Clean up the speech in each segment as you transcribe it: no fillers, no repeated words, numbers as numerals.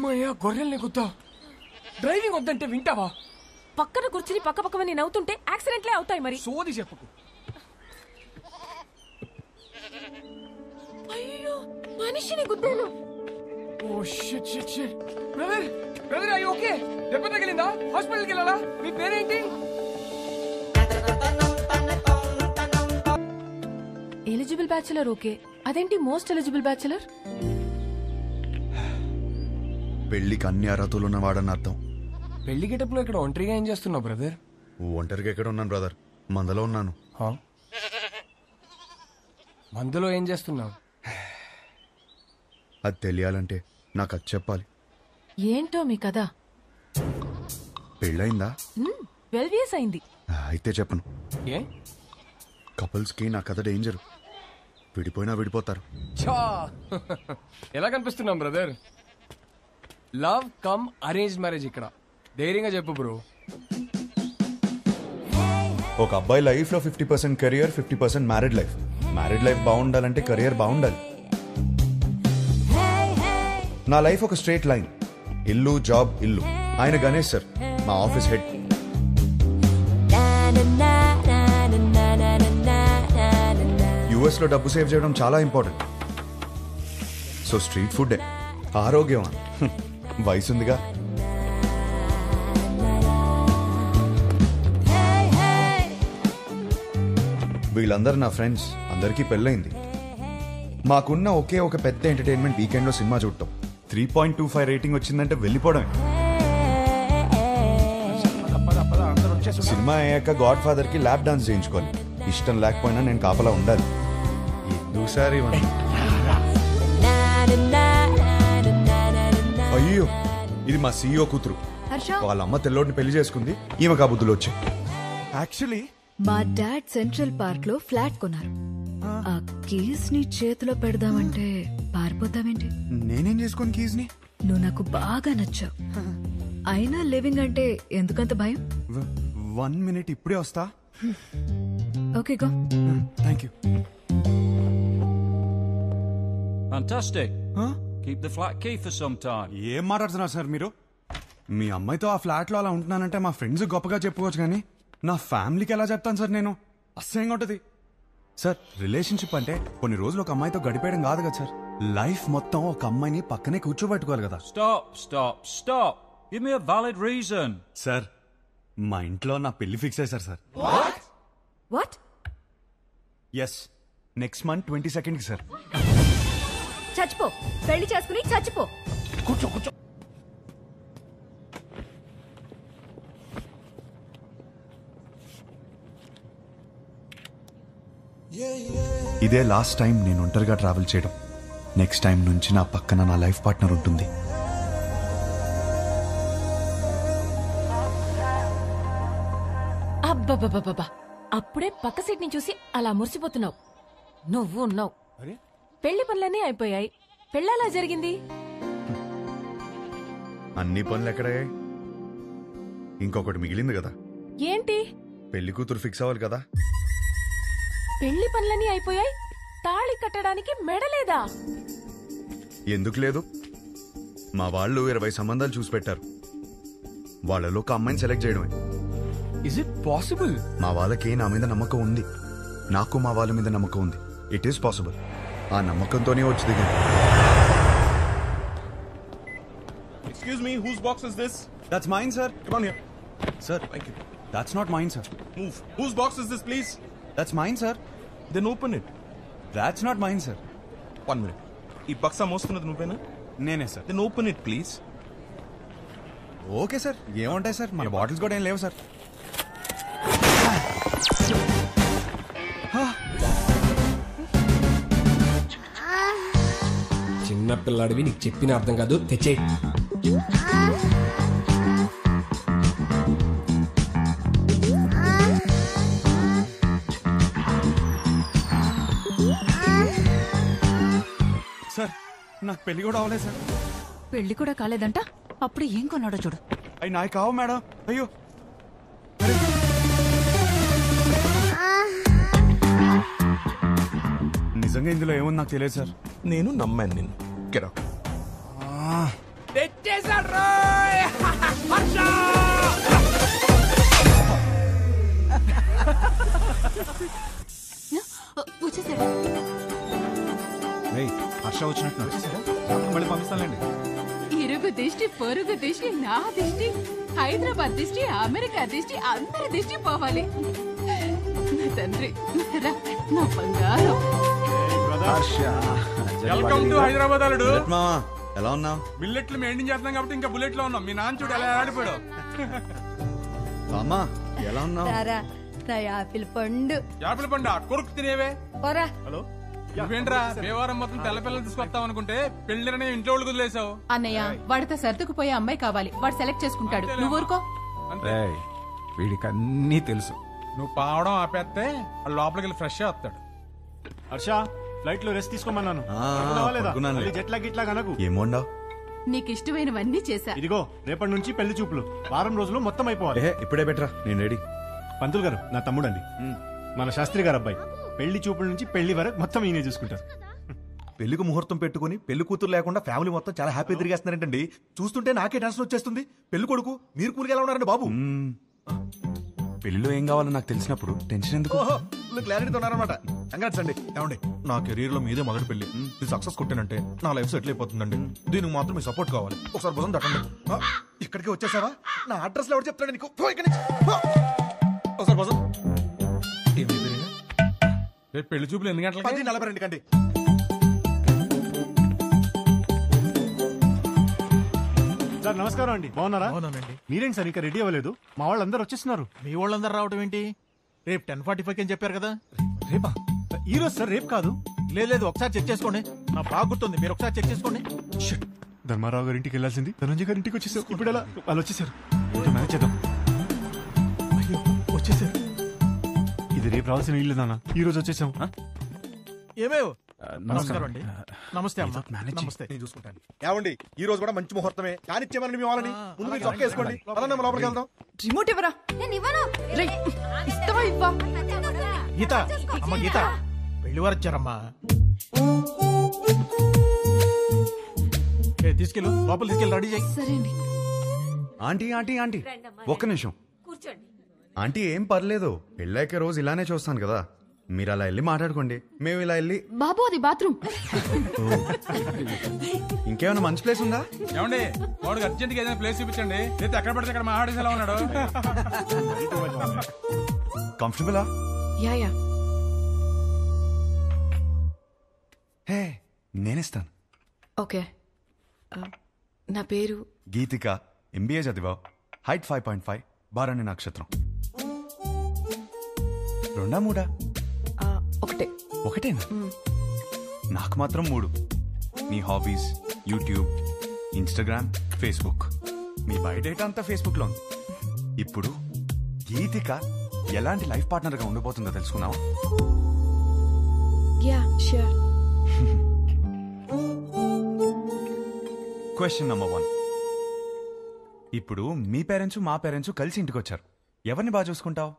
అమ్మయ్యా గొర్రెల్ని గుద్దా. డ్రైవింగ్ వద్దంటే వింటావా? పక్కన కూర్చుని పక్కని నవ్వుతుంటే యాక్సిడెంట్లే అవుతాయి. మరి సోది చెప్పకు. అయ్యో మనిషిని గుద్దాను. Oh shit shit shit. Brother brother అయ్యి ఓకే? దెబ్బ తగిలిందా? హాస్పిటల్కి వెళ్ళాలా? మీ పేరేంటి? ఎలిజిబుల్ బ్యాచులర్ ఓకే, అదేంటి మోస్ట్ ఎలిజిబుల్ బ్యాచులర్? పెళ్లికి అన్ని అర్హతలు ఉన్నవాడని అర్థం. పెళ్లి గెటప్లో ఇక్కడ ఒంటరిగా ఏం చేస్తున్నావు బ్రదర్? ఒంటరిగా ఎక్కడ ఉన్నాను బ్రదర్, మందలో ఉన్నాను. మందులో ఏం చేస్తున్నావు? అది తెలియాలంటే నాకు అది చెప్పాలి. ఏంటో మీ కదా? పెళ్ళయిందా? 12 years అయింది. అయితే చెప్పను. ఏ? కపుల్స్ కి నా కథ డేంజర్. విడిపోయినా విడిపోతారు. ఎలా కనిపిస్తున్నాం brother? Love come arrange marriage ఇక్కడ. ధైర్యంగా చెప్పు బ్రో. ఒక అబ్బాయి లైఫ్ లో 50% career, 50% married life. Married life బాగుండాలంటే కెరియర్ బాగుండాలి. నా లైఫ్ ఒక స్ట్రేట్ లైన్. ఇల్లు జాబ్ ఇల్లు. ఆయన గణేష్ సార్, మా ఆఫీస్ హెడ్. యుఎస్ లో డబ్బు సేవ్ చేయడం చాలా ఇంపార్టెంట్. సో స్ట్రీట్ ఫుడ్ ఆరోగ్యం. వయసుందిగా. వీళ్ళందరూ నా ఫ్రెండ్స్. అందరికీ పెళ్ళైంది. మాకున్న ఒకే ఒక పెద్ద ఎంటర్టైన్మెంట్ వీకెండ్ లో సినిమా చూడటం. 3.25 రేటింగ్ వచ్చిందంటే వెళ్ళిపోవడమే. సినిమా అయ్యాక గాడ్ ఫాదర్ కి ల్యాప్ డాన్స్ చేయించుకోవాలి. ఇష్టం లేకపోయినా నేను కాపలా ఉండాలి. ఎందుసారి అయ్యో, ఇది మా సీఈఓ కూతురు. వాళ్ళ అమ్మ తెల్లోడిని పెళ్లి చేసుకుంది. ఈమె కాబుద్దులు వచ్చాయి. యాక్చువల్లీ మా డాడ్ సెంట్రల్ పార్క్ లో ఫ్లాట్ కొన్నారు. ఆ కీస్ ని చేతిలో పెడదామంటే పారిపోతావేంటి? నేనేం చేసుకోను కీస్ ని? నువ్వు నాకు బాగా నచ్చావు. అయినా లివింగ్ అంటే ఎందుకంత భయం? 1 minute ఇప్పుడే వస్తా. Okay go. Thank you. Fantastic. Keep the flat key for some time. ఏం మాట్లాడుతున్నారు సార్ మీరు? మీ అమ్మాయితో ఆ ఫ్లాట్ లో అలా ఉంటున్నానంటే మా ఫ్రెండ్స్ గొప్పగా చెప్పుకోవచ్చు, కానీ నా ఫ్యామిలీకి ఎలా చెప్తాను సార్ నేను? అసహ్యంగా ఉంటది సార్. రిలేషన్షిప్ అంటే కొన్ని రోజులు ఒక అమ్మాయితో గడిపేయడం కాదు కదా సార్. లైఫ్ మొత్తం ఒక అమ్మాయిని పక్కనే కూర్చోబెట్టుకోవాలి కదా. Stop. Give me a valid reason. Sir, మా ఇంట్లో నా పెళ్లి ఫిక్స్ అయ్యారు sir. What? Yes, next month 22nd కి సార్. చచ్చిపో, పెళ్లి చేసుకుని చచ్చిపో. కూర్చో. ఇదే లాస్ట్ టైం నేను ఒంటరిగా ట్రావెల్ చేయడం. నెక్స్ట్ టైం నుంచి నా పక్కన నా లైఫ్ పార్ట్నర్ ఉంటుంది. అబ్బబ్బబ్బబ్బా, అప్పుడే పక్క సీట్ ని చూసి అలా మురిసిపోతున్నావు. నువ్వు ఉన్నావు. పెళ్లి పనులన్నీ అయిపోయాయి. పెళ్ళలా జరిగింది. అన్ని పనులు ఎక్కడయ్యాయి? ఇంకొకటి మిగిలింది కదా. ఏంటి? పెళ్లి కూతురు ఫిక్స్ అవ్వాలి కదా. పెళ్లి పనులన్నీ అయిపోయాయి, తాళి కట్టడానికి మెడలేదా? ఎందుకు లేదు? మా వాళ్ళు 20 సంబంధాలు చూసి పెట్టారు. వాళ్ళలో ఒక అమ్మాయిని సెలెక్ట్ చేయడమే. Is it possible? మా వాళ్ళకి నా మీద నమ్మకం ఉంది. నాకు మా వాళ్ళ మీద నమ్మకం ఉంది. It is possible. ఆ నమ్మకంతోనే వచ్చి దిగింది. Excuse me, whose box is this? That's mine, sir. Come on here. Sir, Thank you. that's not mine, sir. Move. Whose box is this, please? That's mine, sir. Then open it. That's not mine, sir. 1 minute. ఈ బక్సా మోస్తున్నది నువ్వేనా? నేనే sir. Then open it, please. Okay sir, ఏముంటాయి sir, మన bottles కూడా ఏం లేవు sir. చిన్న పిల్లాడివి, నీకు చెప్పిన అర్థం కాదు. తెచ్చే. సార్, నాకు పెళ్లి కూడా అవ్వలేదు సార్. పెళ్లి కూడా కాలేదంట, అప్పుడు ఏం కొన్నాడో చూడు. అవి నాకు కావు మేడం. అయ్యో, నిజంగా ఇందులో ఏముంది నాకు తెలియదు సార్. నేను నమ్మాను నిన్ను. Get out. తెచ్చేసా. వచ్చేసాడా? హర్ష వచ్చినట్టు వచ్చేసారా? మళ్ళీ పంపిస్తానండి. ఇరుగు దిష్టి, పొరుగు దిష్టి, నా దిష్టి, హైదరాబాద్ దిష్టి, అమెరికా దిష్టి, అందరి దిష్టి పోవాలి. నా తండ్రి, రా, నా బంగారం. వెల్కమ్ టు హైదరాబాద్ అల్లుడు. మామా ఎలా ఉన్నావు? బిల్లెట్లు మెయింటైన్ చేస్తున్నాం కాబట్టి ఇంకా బుల్లెట్ లో ఉన్నాం. మీ నాన్న చూడు ఎలా ఆడిపోయాడు. అమ్మా ఎలా ఉన్నావు? యాపిల్ పండు. యాపిల్ పండు కొరుకు తినేవే. పోరా. హలో, నువ్వేంట్రా దేవారం మొత్తం తెల్ల పిల్లలు తీసుకొస్తావు అనుకుంటే పెళ్లిని ఇంట్లో వాళ్ళు వదిలేసావు. అన్నయ్య, వాడితో సర్దుకుపోయే అమ్మాయి కావాలి. వాడు సెలెక్ట్ చేసుకుంటాడు. నువ్వు ఊరుకో. వీడికి అన్నీ తెలుసు. నువ్వు పావడం ఆపేస్తే వాళ్ళు లోపలికి వెళ్ళి ఫ్రెష్ వస్తాడు. హర్ష, ఫ్లైట్ లో రెస్ట్ తీసుకోమన్నాను. జెట్లా గిట్లా కనకు. ఏమోండావు? నీకు ఇష్టమైనవన్నీ చేశా. ఇదిగో రేపటి నుంచి పెళ్లి చూపులు. వారం రోజులు మొత్తం అయిపోవాలి. ఇప్పుడే బెటరా, నేను రెడీ. పంతులు గారు నా తమ్ముడండి, మన శాస్త్రి గారు అబ్బాయి. పెళ్లి చూపుల నుంచి పెళ్లి వరకు మొత్తం ఈయనే చూసుకుంటారు. పెళ్లికి ముహూర్తం పెట్టుకుని పెళ్లి కూతురు లేకుండా ఫ్యామిలీ మొత్తం చాలా హ్యాపీ తిరిగేస్తున్నారంటండి. చూస్తుంటే నాకే టెన్షన్ వచ్చేస్తుంది. పెళ్లి కొడుకు మీరు కూలికి ఎలా ఉన్నారండి బాబు? పెళ్లిలో ఏం కావాలో నాకు తెలిసినప్పుడు టెన్షన్ ఎందుకు? క్లారిటీతో ఉన్నారనమాట. కంగ్రాట్స్ అండి. ఏమండి, నా కెరీర్ లో మీదే మొదటి పెళ్లి. ఇది సక్సెస్ కొట్టానంటే నా లైఫ్ సెటిల్ అయిపోతుందండి. దీనికి మాత్రం మీ సపోర్ట్ కావాలి. ఒకసారి భుజం తట్టండి. ఇక్కడికి వచ్చేసావా? నా అడ్రస్ లో ఎవరు చెప్తాడు నీకు? ఒకసారి భుజం. రేపు పెళ్లి చూపులు ఎన్ని గంటలకి? 10:42 కండి. సార్ నమస్కారం అండి, బాగున్నారా? మీరేంటి సార్ ఇంకా రెడీ అవ్వలేదు? మా వాళ్ళందరూ వచ్చేస్తున్నారు. మీ వాళ్ళందరూ రావడం ఏంటి? రేపు 10:45 అని చెప్పారు కదా. రేపా? ఈ రోజు సార్, రేపు కాదు. లేదు, ఒకసారి చెక్ చేసుకోండి. నా బాగా గుర్తుంది, మీరు ఒకసారి చెక్ చేసుకోండి. ధర్మారావు గారి ఇంటికి వెళ్ళాల్సింది ధనంజయ్ గారి ఇంటికి వచ్చేసారు. ఇప్పుడు ఎలా? వాళ్ళు వచ్చేసారు. మేనేజ్ చేద్దాం. అయ్యో, వచ్చేసారు. ఇది రేపు రావాల్సిన ఇల్లు నాన్న, ఈ రోజు వచ్చేసాం. ఏమేవ్? నమస్కారం అండి. నమస్తే అమ్మా. నమస్తే. నేను చూసుకుంటాను. ఏమండి, ఈ రోజు కూడా మంచి ముహూర్తమే. కానిచ్చేమని మీ వాళ్ళని ముందు మీరు చొక్క వేసుకోండి. పదండి, మనం లోపలికి వెళ్దాం. రిమోట్ ఇవ్వరా. నేను ఇవ్వను. ఇస్తావా ఇవ్వా? గీత, అమ్మ గీత, పెళ్లి వారు వచ్చారమ్మా. తీసుకెళ్ళు, లోపల తీసుకెళ్ళి రెడీ చేయి. సరే అండి. ఆంటీ ఆంటీ ఆంటీ ఒక్క నిమిషం. ఆంటీ ఏం పర్లేదు, పెళ్ళాక రోజు ఇలానే చూస్తాను కదా. మీరు అలా వెళ్ళి మాట్లాడుకోండి, మేము ఇలా వెళ్ళి. బాబు అది బాత్రూమ్. ఇంకేమైనా మంచి ప్లేస్ ఉందా? ఏమండి, వాడికి అర్జెంట్ గా ఏదైనా ప్లేస్ చూపించండి. అయితే ఎక్కడ పడితే అక్కడ మా ఆడేసి ఎలా ఉన్నాడు. కంఫర్టబులా? యా. హే, నేనిస్తాను. ఓకే. నా పేరు గీతిక. ఎంబీఏ చదివావు. హైట్ 5.5. బారాణి నక్షత్రం. 2 3? ఒకటేనా? నాకు మాత్రం 3. నీ హాబీస్ యూట్యూబ్, ఇన్స్టాగ్రామ్, ఫేస్బుక్. మీ బయోడేటా అంతా ఫేస్బుక్ లో ఉంది. ఇప్పుడు గీతిక ఎలాంటి లైఫ్ పార్ట్నర్ గా ఉండబోతుందో తెలుసుకున్నావా? Yeah sure. Question number 1. ఇప్పుడు మీ పేరెంట్స్ మా పేరెంట్స్ కలిసి ఇంటికి వచ్చారు. ఎవరిని బాగా చూసుకుంటావు?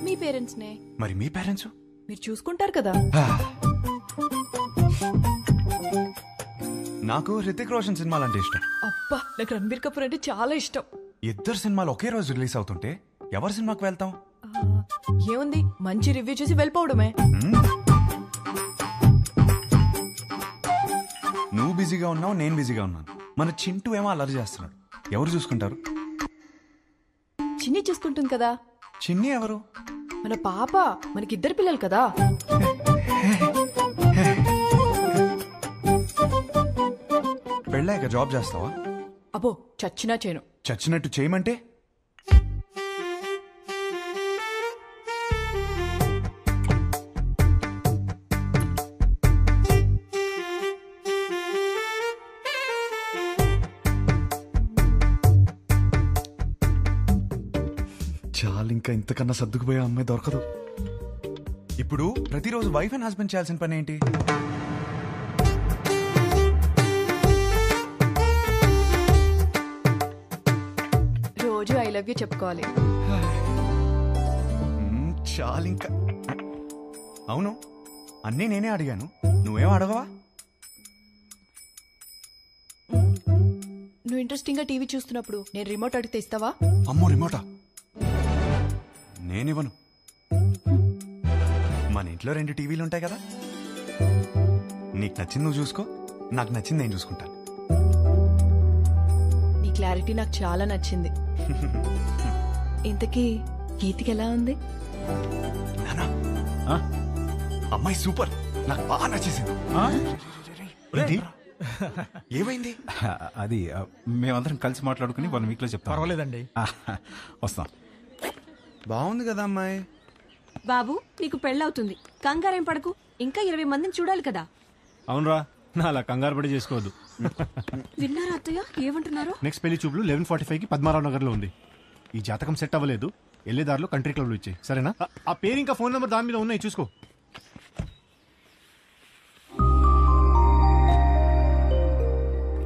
మీ పేరెంట్స్ నే. మరి మీ పేరెంట్స్? మీరు చూసుకుంటారు కదా. నాకు హృతిక్ రోషన్ సినిమాలు అంటే ఇష్టం. అబ్బా, నాకు రణబీర్ కపూర్ అంటే చాలా ఇష్టం. ఇద్దరు సినిమాలు ఒకే రోజు రిలీజ్ అవుతుంటే ఎవరి సినిమాకి వెళ్తాం? ఏముంది, మంచి రివ్యూ చూసి వెళ్ళిపోవడమే. నువ్వు బిజీగా ఉన్నావు, నేను బిజీగా ఉన్నాను. మన చింటూ ఏమో అల్లరి చేస్తున్నాడు. ఎవరు చూసుకుంటారు? చిన్ని చూసుకుంటుంది కదా. చిన్ని ఎవరు? మన పాప. మనకిద్దరు పిల్లలు కదా. పెళ్ళాక జాబ్ చేస్తావా? అబ్బో, చచ్చినా చేయను. చచ్చినట్టు చేయమంటే? చాలు, ఇంకా ఇంతకన్నా సర్దుకుపోయే అమ్మాయి దొరకదు. ఇప్పుడు ప్రతిరోజు వైఫ్ అండ్ హస్బెండ్ చేయాల్సిన పని ఏంటి? రోజు ఐ లవ్ యూ చెప్పుకోవాలి. చాలు ఇంకా. అవును, అన్నీ నేనే అడిగాను, నువ్వేం అడగవా? నువ్వు ఇంట్రెస్టింగ్ గా టీవీ చూస్తున్నప్పుడు నేను రిమోట్ అడిగితే ఇస్తావా? అమ్మో, రిమోటా? నేనివ్వను. మన ఇంట్లో 2 టీవీలు ఉంటాయి కదా, నీకు నచ్చింది నువ్వు చూసుకో, నాకు నచ్చింది నేను చూసుకుంటాను. నీ క్లారిటీ నాకు చాలా నచ్చింది. ఇంతకీ గీతికి ఎలా ఉంది? నానా అమ్మాయి సూపర్, నాకు బాగా నచ్చేసింది. ఏమైంది? అది మేమందరం కలిసి మాట్లాడుకుని 1 వీక్ లో చెప్తాం. పర్వాలేదండి. వస్తాం. బాగుంది కదా అమ్మాయి. బాబు నీకు పెళ్ళవుతుంది, కంగారేం పడకు. ఇంకా 20 మందిని చూడాలి కదా. అవునరా, నా అలా కంగారు పడి చేసుకోవద్దు. విన్నారా అత్తయ్య ఏమంటున్నారు? నెక్స్ట్ పెళ్లి చూపులు 11:45కి పద్మారావు నగర్ లో ఉంది. ఈ జాతకం సెట్ అవ్వలేదు, వెళ్ళేదారిలో కంట్రీ క్లబ్ లో ఇచ్చాయి, సరేనా? ఆ పేరు ఇంకా ఫోన్ నెంబర్ దాని మీద ఉన్నాయి, చూసుకో.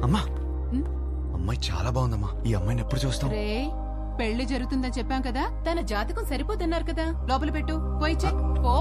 అమ్మా అమ్మాయి చాలా బాగుందమ్మా. ఈ అమ్మాయిని ఎప్పుడు చూస్తాం? రే పెళ్లి జరుగుతుందని చెప్పాం కదా, తన జాతకం సరిపోతున్నారు కదా, లోపల పెట్టు, పోయి చెక్. పో.